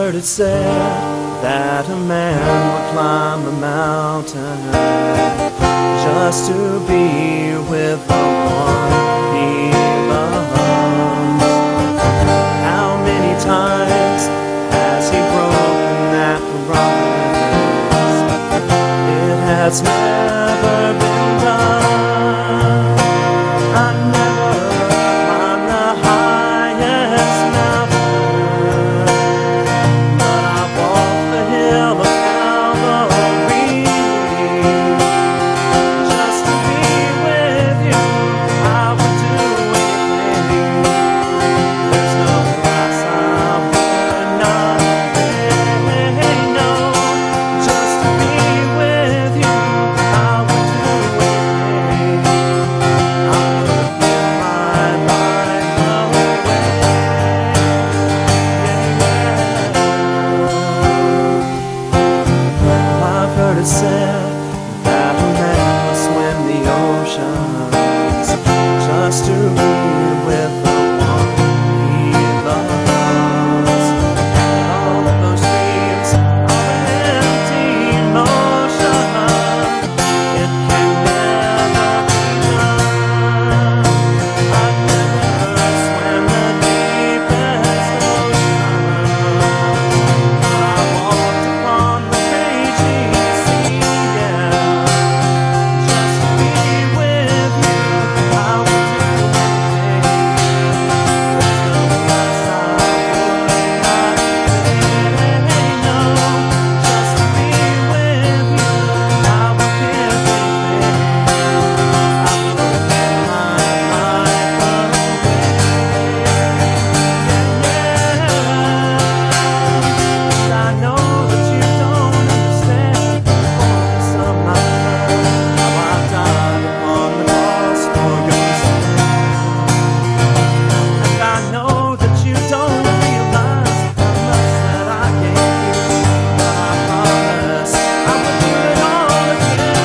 heard it said that a man would climb a mountain just to be with the one he loves. How many times has he broken that promise? It has never been done. I never climbed the highest mountain, but I walked the hill of Calvary just to be with you. I would do anything. There's no price I would not pay. No, just to be with you. I would do anything. I would give my life away anywhere. I've heard it said that a man must swim the oceans just to be with the one he loves. All of those dreams are an empty motion. It can never be done. I've never swam the deepest ocean, but I walked upon the raging sea, yeah, just to be with you. I would do anything. There's no price I would not pay. No, just to be with you. I would give anything. I would give my life away. I know that you don't understand the fullness of my love, how I died upon the cross for your sin. And I know that you don't realize how much that I gave you, but I promise I would do it all again.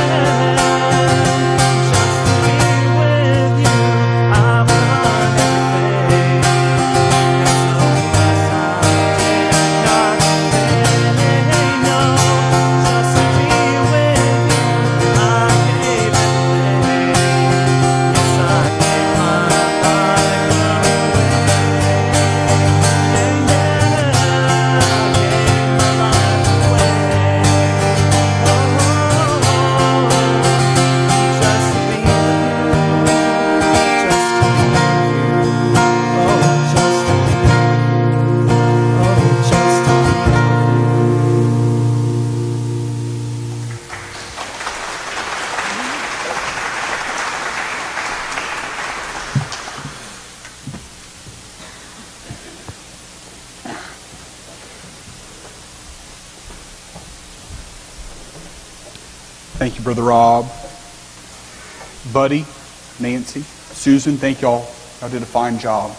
Just to be with you, I would run everything. There's no price I did not pay. No, just to be with you, I gave everything. Yes, I gave my life away. Yeah, I gave my life away. Just to be with you, just to be with you. Just to be with you. Just to be with Thank you, Brother Rob. Buddy, Nancy, Susan, thank y'all. Y'all did a fine job.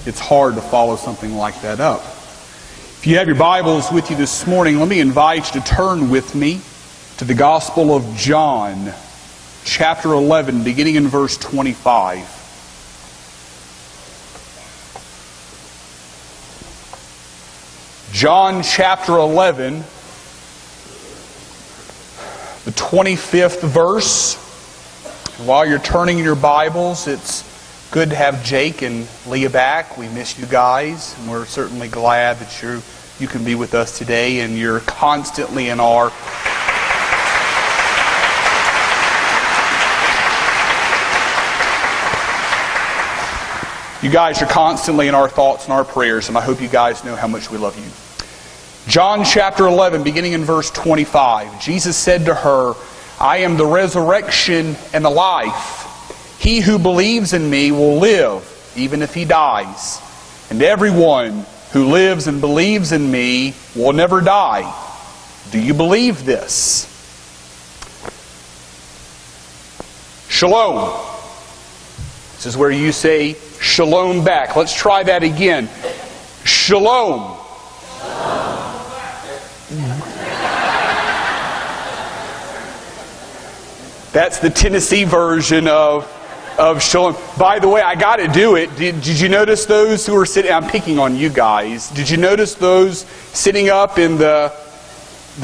It's hard to follow something like that up. If you have your Bibles with you this morning, let me invite you to turn with me to the Gospel of John, chapter 11, beginning in verse 25. John chapter 11, the 25th verse. And while you're turning in your Bibles, it's good to have Jake and Leah back. We miss you guys, and we're certainly glad that you can be with us today, and you're constantly in our thoughts and our prayers, and I hope you guys know how much we love you. John chapter 11, beginning in verse 25. Jesus said to her, I am the resurrection and the life. He who believes in me will live, even if he dies. And everyone who lives and believes in me will never die. Do you believe this? Shalom. This is where you say shalom back. Let's try that again. Shalom. That's the Tennessee version of of Shalom. By the way, I got to do it. Did you notice those who were sitting? I'm picking on you guys. Did you notice those sitting up in the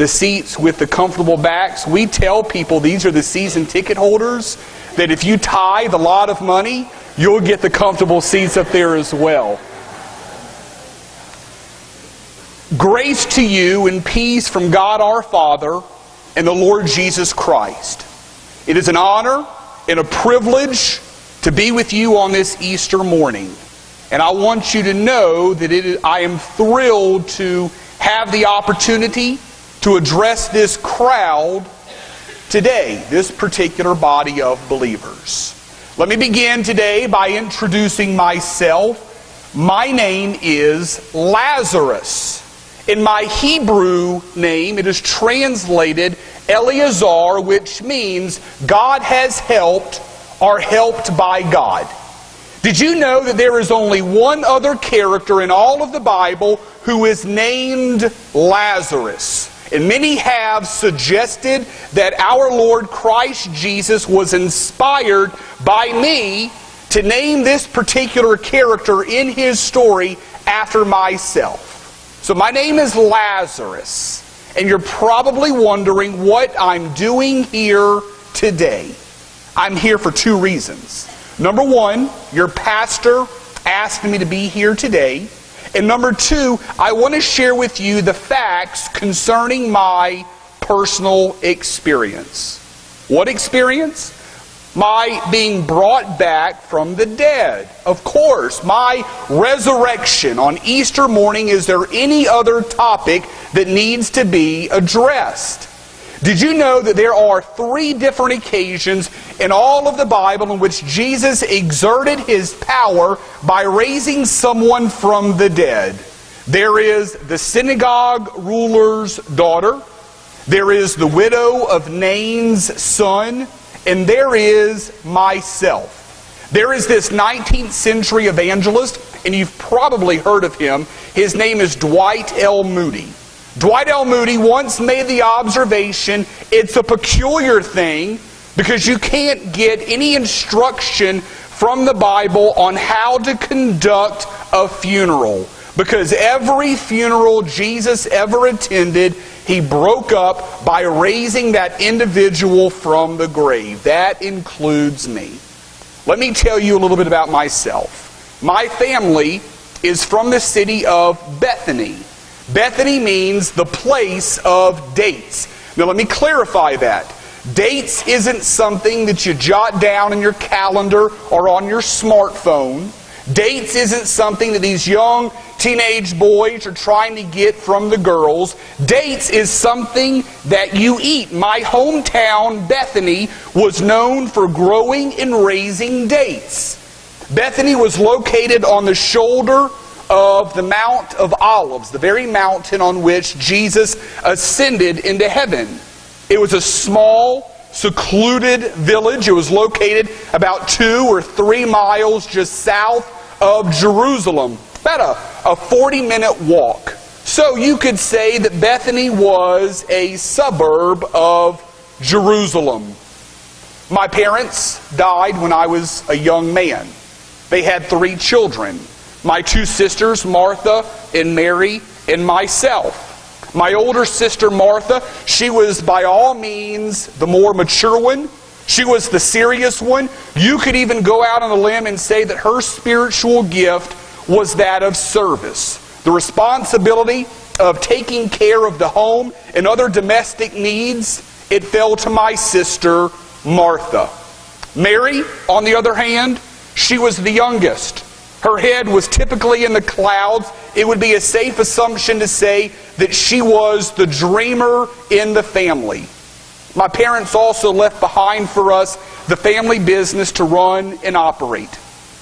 seats with the comfortable backs? We tell people these are the season ticket holders, that if you tithe a lot of money, you'll get the comfortable seats up there as well. Grace to you and peace from God our Father and the Lord Jesus Christ. It is an honor and a privilege to be with you on this Easter morning. And I want you to know that I am thrilled to have the opportunity to address this crowd today, this particular body of believers. Let me begin today by introducing myself. My name is Lazarus. In my Hebrew name, it is translated Eleazar, which means God has helped or helped by God. Did you know that there is only one other character in all of the Bible who is named Lazarus? And many have suggested that our Lord Christ Jesus was inspired by me to name this particular character in his story after myself. So my name is Lazarus, and you're probably wondering what I'm doing here today. I'm here for two reasons. Number one, your pastor asked me to be here today. And number two, I want to share with you the facts concerning my personal experience. What experience? My being brought back from the dead. Of course, my resurrection on Easter morning. Is there any other topic that needs to be addressed? Did you know that there are 3 different occasions in all of the Bible in which Jesus exerted his power by raising someone from the dead? There is the synagogue ruler's daughter, there is the widow of Nain's son, and there is myself. There is this 19th century evangelist, and you've probably heard of him. His name is Dwight L. Moody. Dwight L. Moody once made the observation, it's a peculiar thing because you can't get any instruction from the Bible on how to conduct a funeral. Because every funeral Jesus ever attended, he broke up by raising that individual from the grave. That includes me. Let me tell you a little bit about myself. My family is from the city of Bethany. Bethany means the place of dates. Now let me clarify that. Dates isn't something that you jot down in your calendar or on your smartphone. Dates isn't something that these young teenage boys are trying to get from the girls. Dates is something that you eat. My hometown, Bethany, was known for growing and raising dates. Bethany was located on the shoulder of the Mount of Olives, the very mountain on which Jesus ascended into heaven. It was a small, secluded village. It was located about 2 or 3 miles just south of Jerusalem. About a 40-minute walk. So you could say that Bethany was a suburb of Jerusalem. My parents died when I was a young man. They had 3 children. My 2 sisters, Martha and Mary, and myself. My older sister, Martha, she was by all means the more mature one. She was the serious one. You could even go out on a limb and say that her spiritual gift was that of service. The responsibility of taking care of the home and other domestic needs, it fell to my sister, Martha. Mary, on the other hand, she was the youngest. Her head was typically in the clouds. It would be a safe assumption to say that she was the dreamer in the family. My parents also left behind for us the family business to run and operate.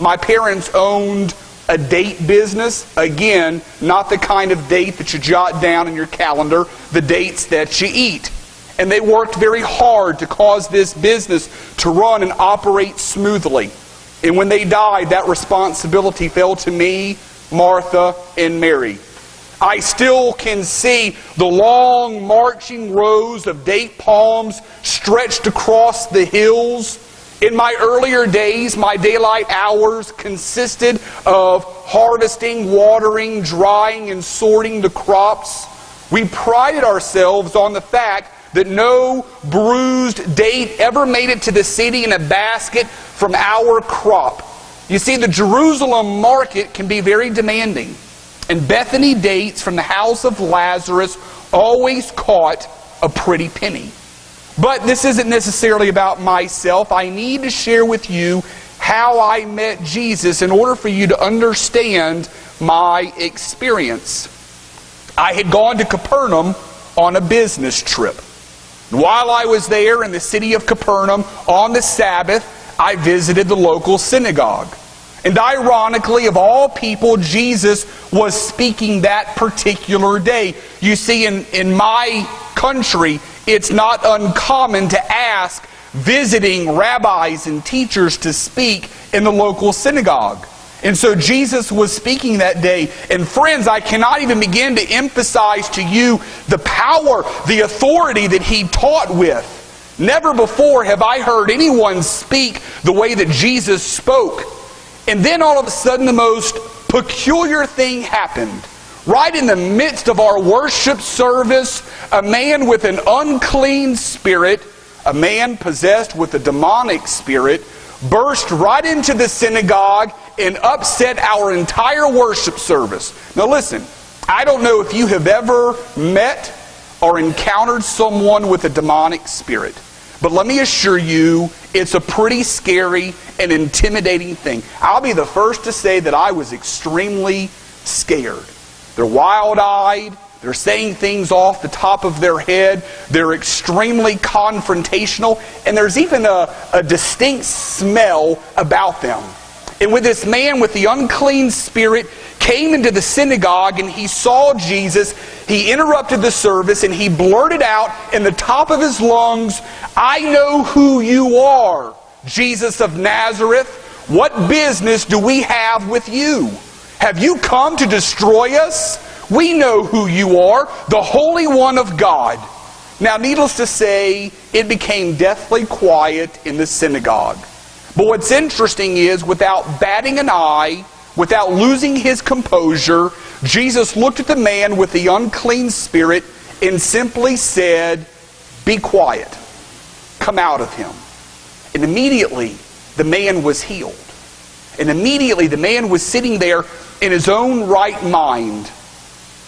My parents owned a date business. Again, not the kind of date that you jot down in your calendar, the dates that you eat. And they worked very hard to cause this business to run and operate smoothly. And when they died, that responsibility fell to me, Martha, and Mary. I still can see the long marching rows of date palms stretched across the hills In my earlier days, my daylight hours consisted of harvesting, watering, drying, and sorting the crops. We prided ourselves on the fact that no bruised date ever made it to the city in a basket from our crop. You see, the Jerusalem market can be very demanding, and Bethany dates from the house of Lazarus always caught a pretty penny. But this isn't necessarily about myself. I need to share with you how I met Jesus in order for you to understand my experience. I had gone to Capernaum on a business trip. While I was there in the city of Capernaum on the Sabbath, I visited the local synagogue. And ironically, of all people, Jesus was speaking that particular day. You see, in my country, it's not uncommon to ask visiting rabbis and teachers to speak in the local synagogue. And so Jesus was speaking that day. And friends, I cannot even begin to emphasize to you the power, the authority that he taught with. Never before have I heard anyone speak the way that Jesus spoke. And then all of a sudden the most peculiar thing happened. Right in the midst of our worship service, a man with an unclean spirit, a man possessed with a demonic spirit, burst right into the synagogue and upset our entire worship service. Now listen, I don't know if you have ever met or encountered someone with a demonic spirit, but let me assure you, it's a pretty scary and intimidating thing. I'll be the first to say that I was extremely scared. They're wild-eyed. They're saying things off the top of their head. They're extremely confrontational. And there's even a distinct smell about them. And when this man with the unclean spirit came into the synagogue and he saw Jesus, he interrupted the service and he blurted out in the top of his lungs, "I know who you are, Jesus of Nazareth. What business do we have with you? Have you come to destroy us? We know who you are, the Holy One of God." Now, needless to say, it became deathly quiet in the synagogue. But what's interesting is, without batting an eye, without losing his composure, Jesus looked at the man with the unclean spirit and simply said, "Be quiet. Come out of him." And immediately, the man was healed. And immediately, the man was sitting there in his own right mind.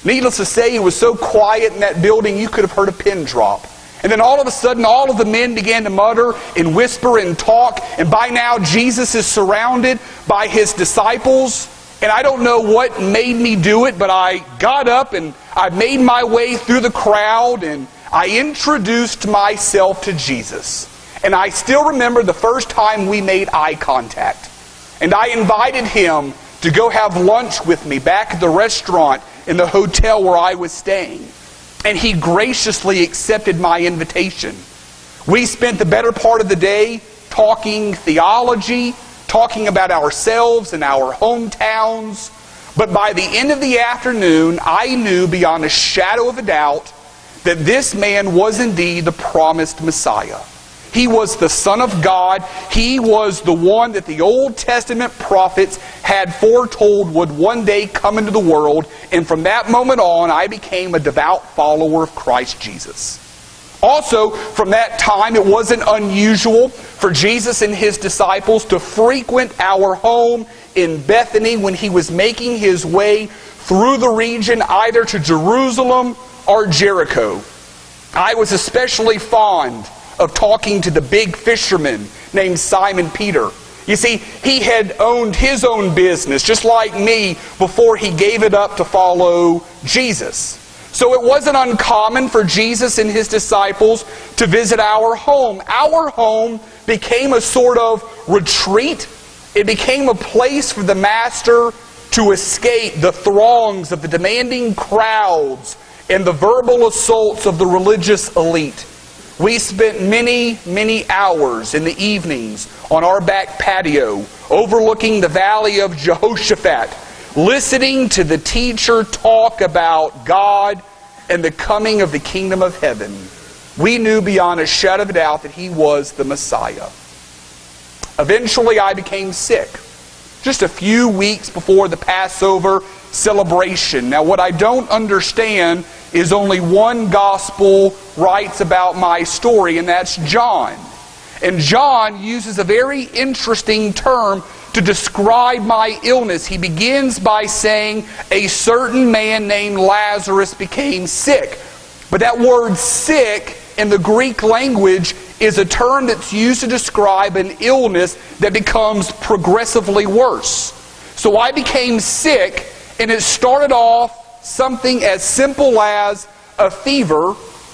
Needless to say, it was so quiet in that building you could have heard a pin drop. And then all of a sudden, all of the men began to mutter and whisper and talk. And by now, Jesus is surrounded by his disciples. And I don't know what made me do it, but I got up and I made my way through the crowd and I introduced myself to Jesus. And I still remember the first time we made eye contact. And I invited him to go have lunch with me back at the restaurant in the hotel where I was staying. And he graciously accepted my invitation. We spent the better part of the day talking theology, talking about ourselves and our hometowns. But by the end of the afternoon, I knew beyond a shadow of a doubt that this man was indeed the promised Messiah. He was the Son of God. He was the one that the Old Testament prophets had foretold would one day come into the world. And from that moment on, I became a devout follower of Christ Jesus. Also, from that time, it wasn't unusual for Jesus and his disciples to frequent our home in Bethany when he was making his way through the region, either to Jerusalem or Jericho. I was especially fond of talking to the big fisherman named Simon Peter. You see, he had owned his own business, just like me, before he gave it up to follow Jesus. So it wasn't uncommon for Jesus and his disciples to visit our home. Our home became a sort of retreat. It became a place for the Master to escape the throngs of the demanding crowds and the verbal assaults of the religious elite. We spent many, many hours in the evenings on our back patio, overlooking the valley of Jehoshaphat, listening to the teacher talk about God and the coming of the kingdom of heaven. We knew beyond a shadow of a doubt that he was the Messiah. Eventually, I became sick. Just a few weeks before the Passover celebration. Now, what I don't understand is only one gospel writes about my story, and that's John. And John uses a very interesting term to describe my illness. He begins by saying, a certain man named Lazarus became sick. But that word sick in the Greek language is a term that's used to describe an illness that becomes progressively worse. So I became sick, and it started off something as simple as a fever,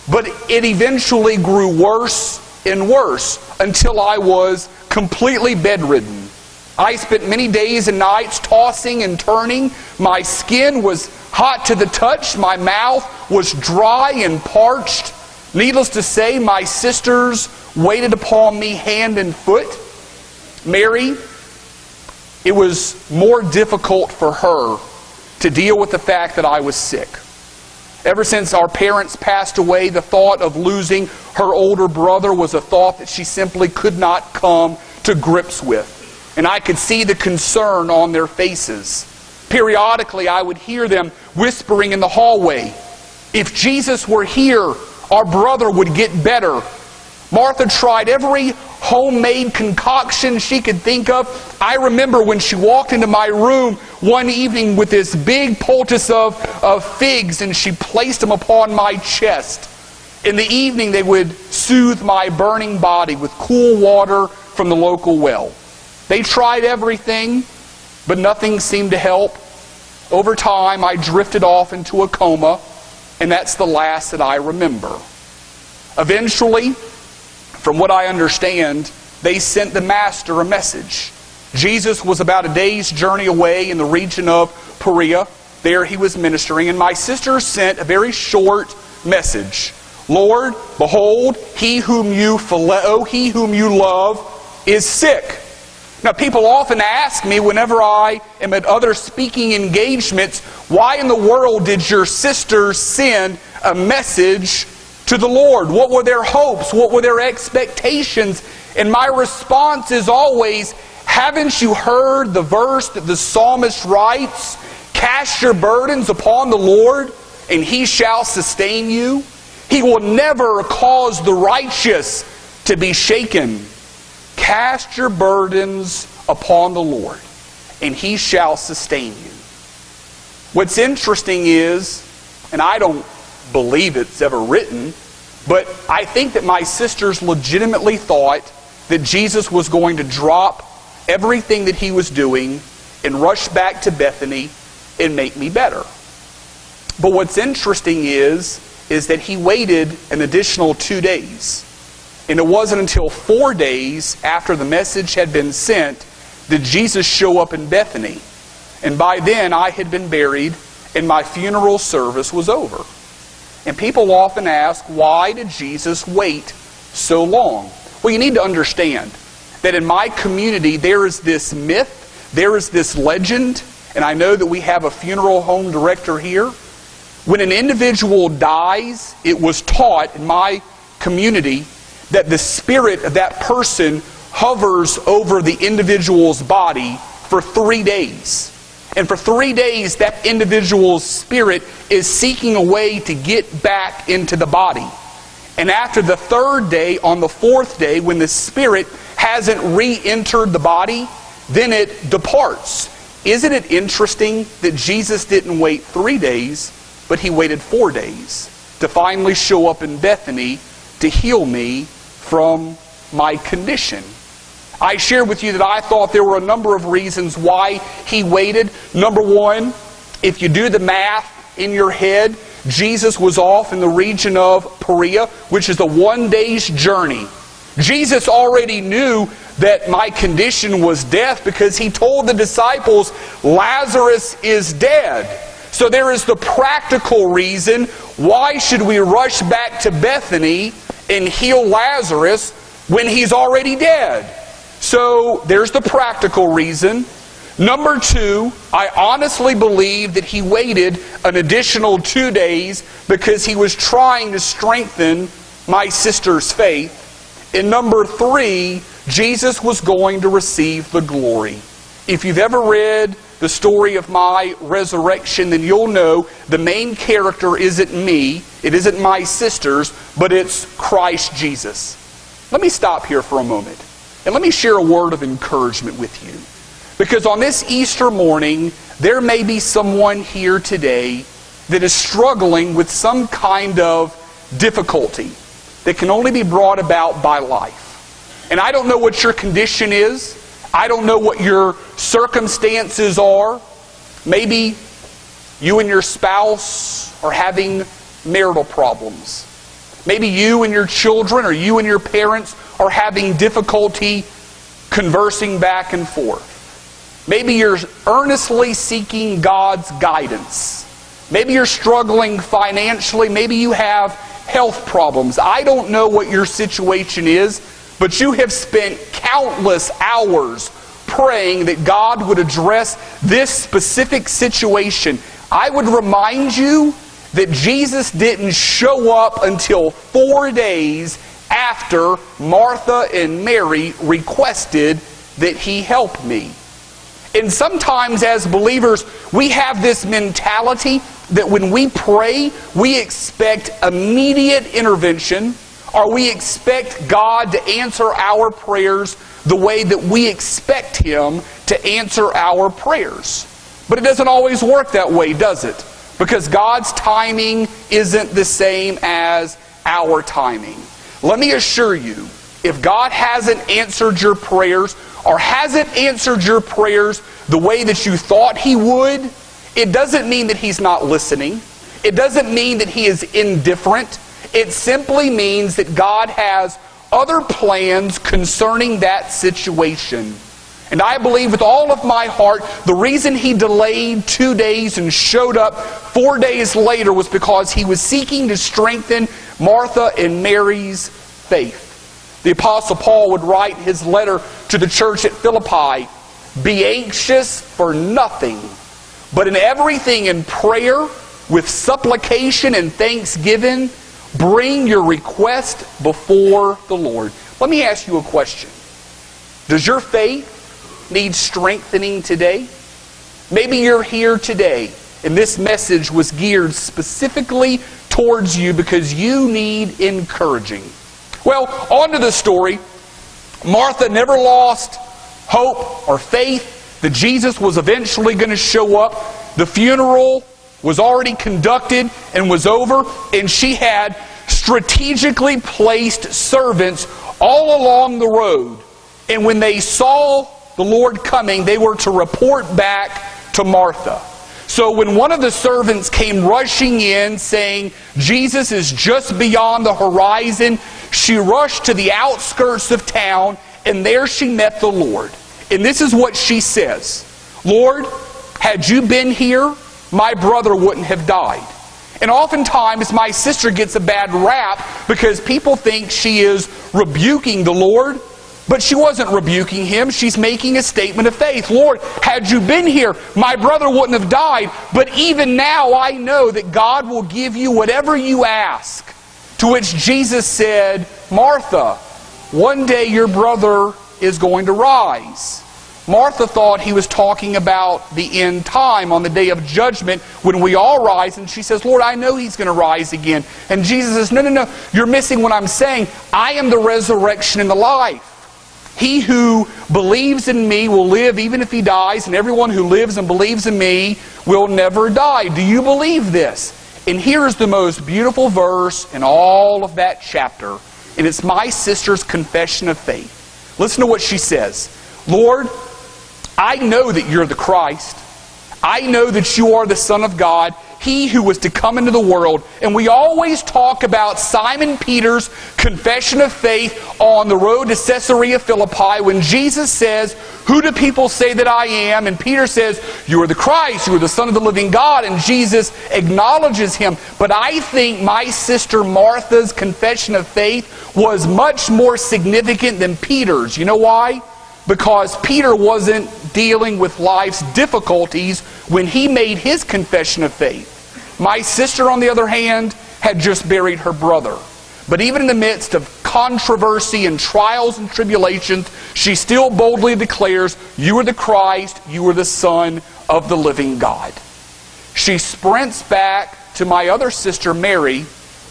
but it eventually grew worse and worse until I was completely bedridden. I spent many days and nights tossing and turning. My skin was hot to the touch. My mouth was dry and parched. Needless to say, my sisters waited upon me hand and foot. Mary, it was more difficult for her to deal with the fact that I was sick. Ever since our parents passed away, the thought of losing her older brother was a thought that she simply could not come to grips with. And I could see the concern on their faces. Periodically, I would hear them whispering in the hallway, if Jesus were here, our brother would get better. Martha tried every homemade concoction she could think of. I remember when she walked into my room one evening with this big poultice of figs, and she placed them upon my chest. In the evening, they would soothe my burning body with cool water from the local well. They tried everything, but nothing seemed to help. Over time, I drifted off into a coma, and that's the last that I remember. Eventually, from what I understand, they sent the Master a message. Jesus was about a day's journey away in the region of Perea. There he was ministering, and my sister sent a very short message. Lord, behold, he whom you phileo, he whom you love, is sick. Now, people often ask me whenever I am at other speaking engagements, why in the world did your sister send a message to the Lord? What were their hopes? What were their expectations? And my response is always, haven't you heard the verse that the psalmist writes? Cast your burdens upon the Lord, and He shall sustain you. He will never cause the righteous to be shaken. Cast your burdens upon the Lord, and He shall sustain you. What's interesting is, and I don't believe it's ever written, but I think that my sisters legitimately thought that Jesus was going to drop everything that He was doing and rush back to Bethany and make me better. But what's interesting is that He waited an additional 2 days. And it wasn't until 4 days after the message had been sent did Jesus show up in Bethany. And by then I had been buried and my funeral service was over. And people often ask, why did Jesus wait so long? Well, you need to understand that in my community there is this myth, there is this legend, and I know that we have a funeral home director here. When an individual dies, it was taught in my community that the spirit of that person hovers over the individual's body for 3 days. And for 3 days, that individual's spirit is seeking a way to get back into the body. And after the 3rd day, on the 4th day, when the spirit hasn't re-entered the body, then it departs. Isn't it interesting that Jesus didn't wait 3 days, but He waited 4 days to finally show up in Bethany to heal me from my condition? I shared with you that I thought there were a number of reasons why He waited. Number one, if you do the math in your head, Jesus was off in the region of Perea, which is a 1 day's journey. Jesus already knew that my condition was death because He told the disciples, Lazarus is dead. So there is the practical reason, why should we rush back to Bethany and heal Lazarus when he's already dead? So there's the practical reason. Number two, I honestly believe that He waited an additional 2 days because He was trying to strengthen my sister's faith. And number three, Jesus was going to receive the glory. If you've ever read the story of my resurrection, then you'll know the main character isn't me, it isn't my sisters, but it's Christ Jesus. Let me stop here for a moment, and let me share a word of encouragement with you. Because on this Easter morning, there may be someone here today that is struggling with some kind of difficulty that can only be brought about by life. And I don't know what your condition is. I don't know what your circumstances are. Maybe you and your spouse are having marital problems. Maybe you and your children or you and your parents are having difficulty conversing back and forth. Maybe you're earnestly seeking God's guidance. Maybe you're struggling financially. Maybe you have health problems. I don't know what your situation is, but you have spent countless hours praying that God would address this specific situation. I would remind you that Jesus didn't show up until 4 days after Martha and Mary requested that He help me. And sometimes as believers, we have this mentality that when we pray, we expect immediate intervention, or we expect God to answer our prayers the way that we expect Him to answer our prayers. But it doesn't always work that way, does it? Because God's timing isn't the same as our timing. Let me assure you, if God hasn't answered your prayers, or hasn't answered your prayers the way that you thought He would, it doesn't mean that He's not listening. It doesn't mean that He is indifferent. It simply means that God has other plans concerning that situation. And I believe with all of my heart, the reason He delayed 2 days and showed up 4 days later was because He was seeking to strengthen Martha and Mary's faith. The Apostle Paul would write his letter to the church at Philippi, "Be anxious for nothing, but in everything in prayer, with supplication and thanksgiving, bring your request before the Lord." Let me ask you a question. Does your faith need strengthening today? Maybe you're here today and this message was geared specifically towards you because you need encouraging. Well, on to the story. Martha never lost hope or faith that Jesus was eventually going to show up. The funeral was already conducted and was over, and she had strategically placed servants all along the road. And when they saw the Lord coming, they were to report back to Martha. So when one of the servants came rushing in saying, "Jesus is just beyond the horizon," she rushed to the outskirts of town, and there she met the Lord. And this is what she says, "Lord, had you been here, my brother wouldn't have died." And oftentimes my sister gets a bad rap because people think she is rebuking the Lord. But she wasn't rebuking Him. She's making a statement of faith. "Lord, had you been here, my brother wouldn't have died. But even now I know that God will give you whatever you ask." To which Jesus said, "Martha, one day your brother is going to rise." Martha thought He was talking about the end time on the day of judgment when we all rise. And she says, "Lord, I know He's going to rise again." And Jesus says, No, you're missing what I'm saying. I am the resurrection and the life. He who believes in me will live even if he dies, and everyone who lives and believes in me will never die. Do you believe this? And here's the most beautiful verse in all of that chapter. And it's my sister's confession of faith. Listen to what she says. "Lord, I know that you're the Christ. I know that you are the Son of God, He who was to come into the world." And we always talk about Simon Peter's confession of faith on the road to Caesarea Philippi when Jesus says, "Who do people say that I am?" And Peter says, "You are the Christ, you are the Son of the living God." And Jesus acknowledges him. But I think my sister Martha's confession of faith was much more significant than Peter's. You know why? Because Peter wasn't dealing with life's difficulties when he made his confession of faith. My sister, on the other hand, had just buried her brother. But even in the midst of controversy and trials and tribulations, she still boldly declares, "You are the Christ, you are the Son of the living God." She sprints back to my other sister, Mary,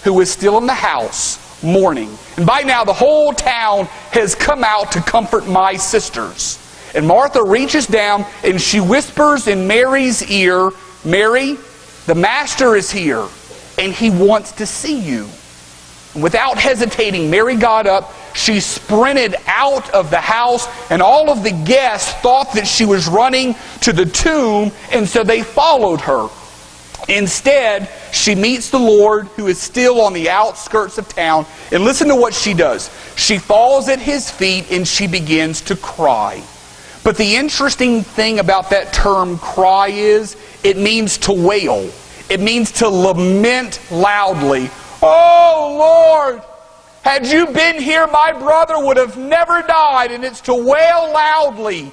who is still in the house mourning. And by now, the whole town has come out to comfort my sisters. And Martha reaches down and she whispers in Mary's ear, "Mary, the Master is here, and He wants to see you." And without hesitating, Mary got up. She sprinted out of the house, and all of the guests thought that she was running to the tomb, and so they followed her. Instead, she meets the Lord, who is still on the outskirts of town, and listen to what she does. She falls at His feet and she begins to cry. But the interesting thing about that term cry is it means to wail. It means to lament loudly. "Oh Lord, had you been here, my brother would have never died." And it's to wail loudly.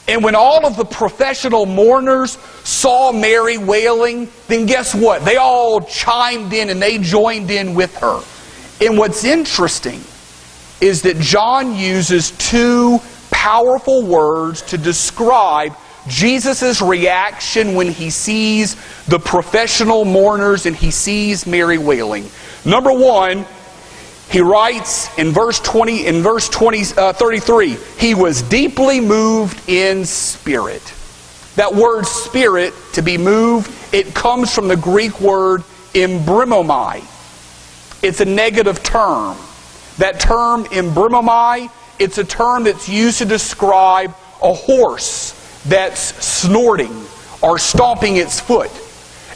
And when all of the professional mourners saw Mary wailing, then guess what? They all chimed in and they joined in with her. And what's interesting is that John uses two powerful words to describe Jesus' reaction when He sees the professional mourners and He sees Mary wailing. Number one, he writes in verse 33, He was deeply moved in spirit. That word spirit, to be moved, it comes from the Greek word embrimomai. It's a negative term. That term embrimomai, it's a term that's used to describe a horse that's snorting or stomping its foot.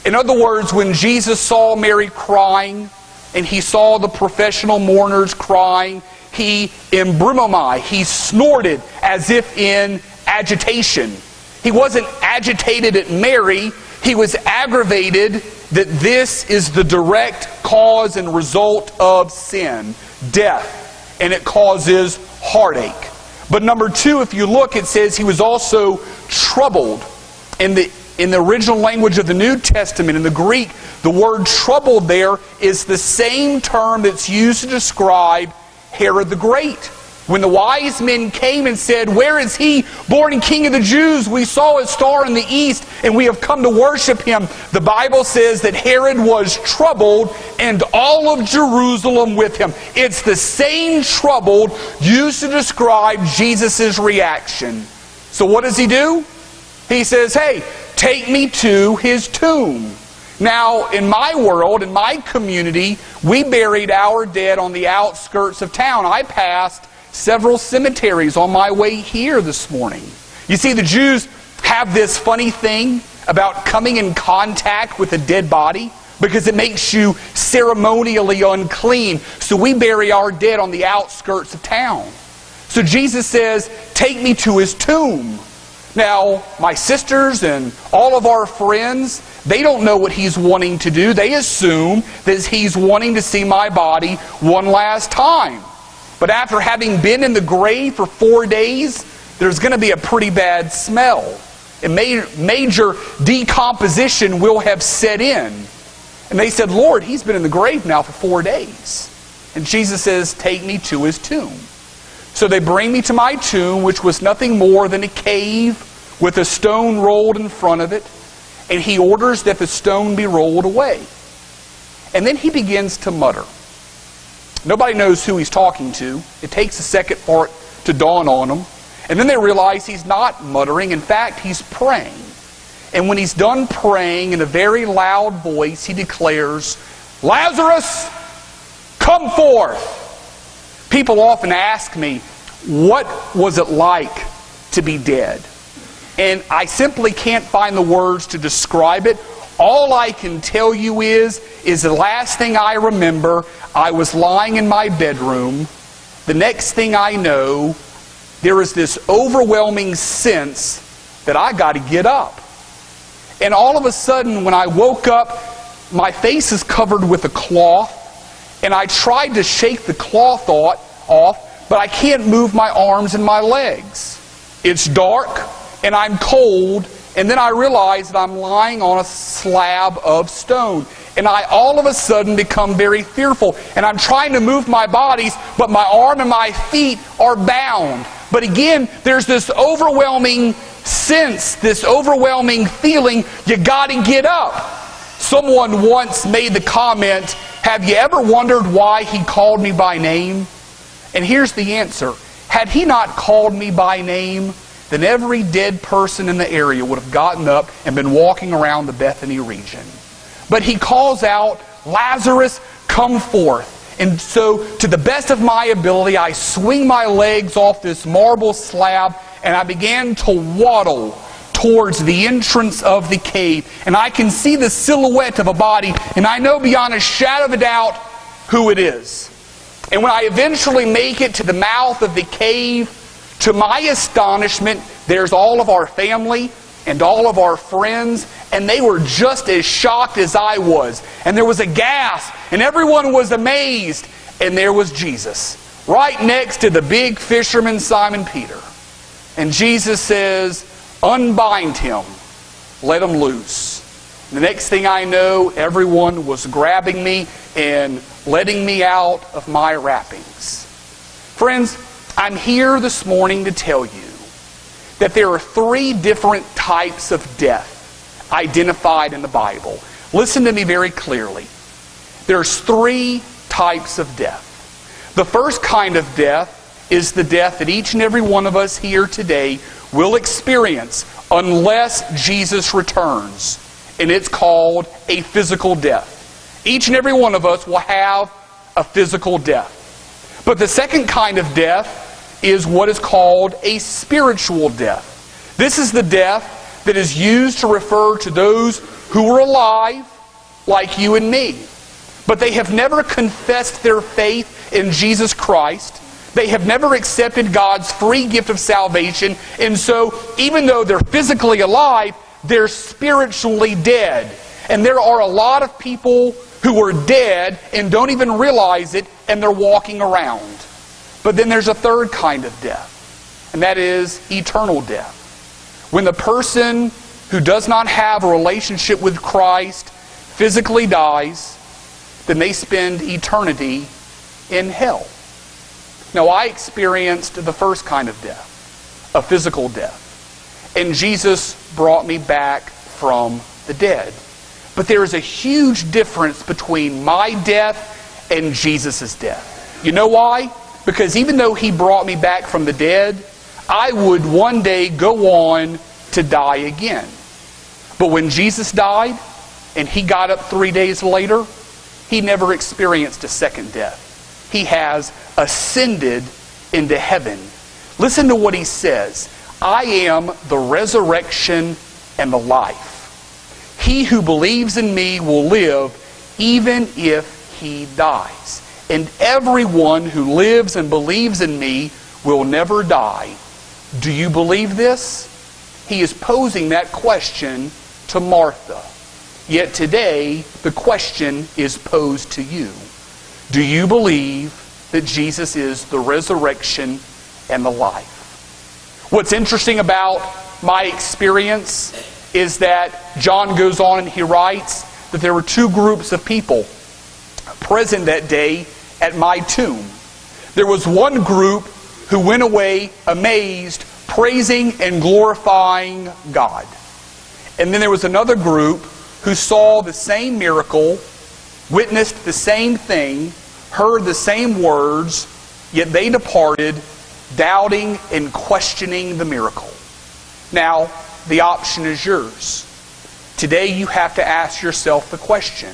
In other words, when Jesus saw Mary crying and He saw the professional mourners crying, He embrimomai, He snorted as if in agitation. He wasn't agitated at Mary, He was aggravated that this is the direct cause and result of sin, death, and it causes heartache. But number two, if you look, it says He was also troubled. In the original language of the New Testament, in the Greek, the word troubled there is the same term that's used to describe Herod the Great. When the wise men came and said, "Where is He, born King of the Jews? We saw His star in the east, and we have come to worship Him." The Bible says that Herod was troubled, and all of Jerusalem with him. It's the same troubled used to describe Jesus' reaction. So what does He do? He says, "Hey, take me to His tomb." Now, in my world, in my community, we buried our dead on the outskirts of town. I passed several cemeteries on my way here this morning. You see, the Jews have this funny thing about coming in contact with a dead body because it makes you ceremonially unclean. So we bury our dead on the outskirts of town. So Jesus says, "Take me to His tomb." Now, my sisters and all of our friends, they don't know what He's wanting to do. They assume that He's wanting to see my body one last time. But after having been in the grave for 4 days, there's going to be a pretty bad smell. And major decomposition will have set in. And they said, "Lord, He's been in the grave now for 4 days." And Jesus says, "Take me to His tomb." So they bring me to my tomb, which was nothing more than a cave with a stone rolled in front of it. And He orders that the stone be rolled away. And then He begins to mutter. Nobody knows who He's talking to. It takes a second for it to dawn on them. And then they realize He's not muttering. In fact, He's praying. And when He's done praying in a very loud voice, He declares, "Lazarus, come forth." People often ask me, what was it like to be dead? And I simply can't find the words to describe it. All I can tell you is the last thing I remember, I was lying in my bedroom. The next thing I know, there is this overwhelming sense that I got to get up. And all of a sudden, when I woke up, my face is covered with a cloth. And I tried to shake the cloth off, but I can't move my arms and my legs. It's dark, and I'm cold, and then I realize that I'm lying on a slab of stone. and I all of a sudden become very fearful. And I'm trying to move my bodies, but my arm and my feet are bound. But again, there's this overwhelming sense, this overwhelming feeling, you got to get up. Someone once made the comment, have you ever wondered why he called me by name? And here's the answer. Had he not called me by name, then every dead person in the area would have gotten up and been walking around the Bethany region. But he calls out, Lazarus, come forth. And so, to the best of my ability, I swing my legs off this marble slab, and I began to waddle towards the entrance of the cave. And I can see the silhouette of a body, and I know beyond a shadow of a doubt who it is. And when I eventually make it to the mouth of the cave, to my astonishment, there's all of our family and all of our friends, and they were just as shocked as I was. And there was a gasp, and everyone was amazed. And there was Jesus, right next to the big fisherman Simon Peter. And Jesus says, unbind him, let him loose. The next thing I know, everyone was grabbing me and letting me out of my wrappings. Friends, I'm here this morning to tell you that there are 3 different types of death identified in the Bible. Listen to me very clearly. There's 3 types of death. The first kind of death is the death that each and every one of us here today will experience unless Jesus returns. And it's called a physical death. Each and every one of us will have a physical death. But the second kind of death is what is called a spiritual death. This is the death that is used to refer to those who were alive, like you and me. But they have never confessed their faith in Jesus Christ. They have never accepted God's free gift of salvation. And so, even though they're physically alive, they're spiritually dead. And there are a lot of people who are dead and don't even realize it, and they're walking around. But then there's a third kind of death, and that is eternal death. When the person who does not have a relationship with Christ physically dies, then they spend eternity in hell. Now, I experienced the first kind of death, a physical death. And Jesus brought me back from the dead. But there is a huge difference between my death and Jesus' death. You know why? Because even though He brought me back from the dead, I would one day go on to die again. But when Jesus died, and He got up 3 days later, He never experienced a second death. He has ascended into heaven. Listen to what He says. I am the resurrection and the life. He who believes in me will live even if he dies. And everyone who lives and believes in me will never die. Do you believe this? He is posing that question to Martha. Yet today, the question is posed to you. Do you believe that Jesus is the resurrection and the life? What's interesting about my experience is that John goes on and he writes that there were 2 groups of people present that day at my tomb. There was one group who went away amazed, praising and glorifying God. And then there was another group who saw the same miracle, witnessed the same thing, heard the same words, yet they departed doubting and questioning the miracle. Now, the option is yours. Today you have to ask yourself the question,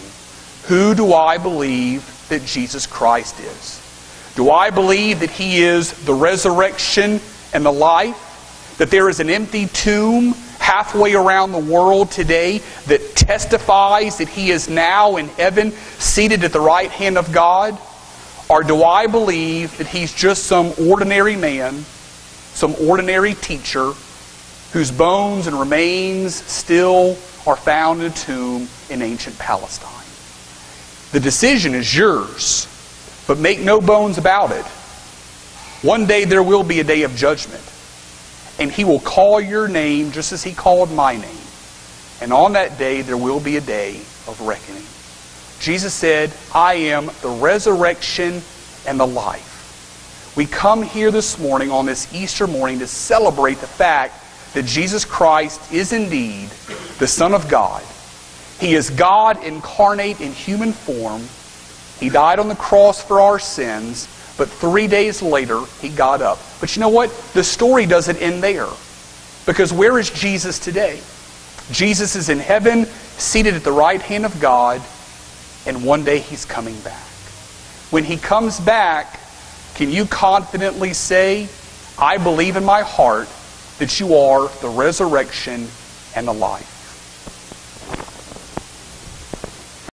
who do I believe that Jesus Christ is? Do I believe that He is the resurrection and the life? That there is an empty tomb halfway around the world today that testifies that He is now in heaven, seated at the right hand of God? Or do I believe that He's just some ordinary man, some ordinary teacher, whose bones and remains still are found in a tomb in ancient Palestine? The decision is yours, but make no bones about it. One day there will be a day of judgment, and He will call your name just as He called my name. And on that day there will be a day of reckoning. Jesus said, I am the resurrection and the life. We come here this morning on this Easter morning to celebrate the fact that Jesus Christ is indeed the Son of God. He is God incarnate in human form. He died on the cross for our sins, but 3 days later, He got up. But you know what? The story doesn't end there. Because where is Jesus today? Jesus is in heaven, seated at the right hand of God, and one day He's coming back. When He comes back, can you confidently say, I believe in my heart that you are the resurrection and the life?